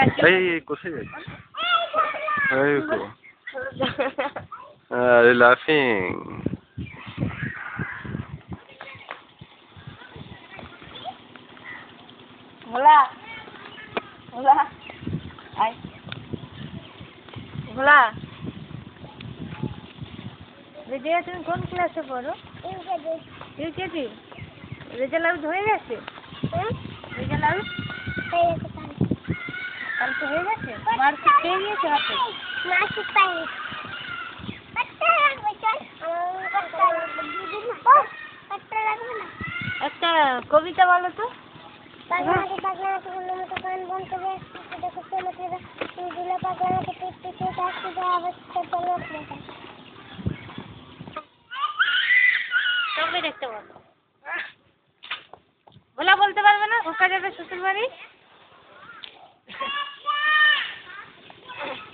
Hey, কোথায় Hey, cool. Are you laughing? Hola. Hola. Ay. Hola. Bijoya তুমি কোন ক্লাসে পড়ো? ইউকেজি। রেজাল্ট আউট হয়ে গেছে? রেজাল্ট আউট কালকে হয়ে গেছে? মার্কশিট পেয়ে গিয়েছো হাতে? মার্কশিট পাইনি। একটা কবিতা বলো তো। পাগলাতে পাগলাতে বললো মতো কান বন্ধ করে দেখো চমকে দিলে পাগলাতে পিছু ডাকতে যায় অবস্থা চলো তবে দেখতে বলো। বলা বলতে পারবে না? ওকা যাবে শ্বশুর বাড়ি।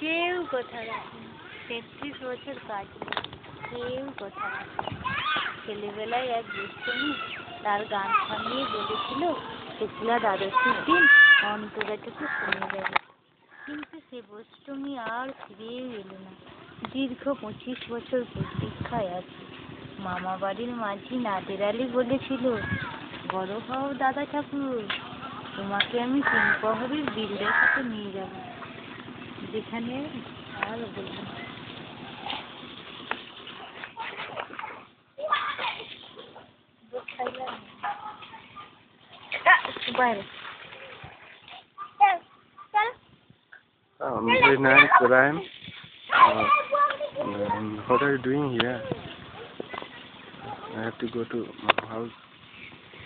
কেউ কথা রাখে 33 বছর কাজ কেউ কথা রাখে। ছেলেবেলায় এক দুষ্টুমি তার গান থামিয়ে বলেছিল শুক্লা দ্বাদশীর দিন অন্তরাটুকু শুনে যাবে, কিন্তু সে দুষ্টুমি আর ফিরেও এলো না। দীর্ঘ 25 বছর প্রতীক্ষায় আছে। মামা বাড়ির মাঝি নাদের আলী বলেছিল, বড় হও দাদা ঠাকুর, তোমাকে আমি 3 প্রহরের বিল দেখাতে নিয়ে যাব, যেখানে আর বলবো না। বাইরে Very nice, Ryan. What are you doing here? I have to go to my house.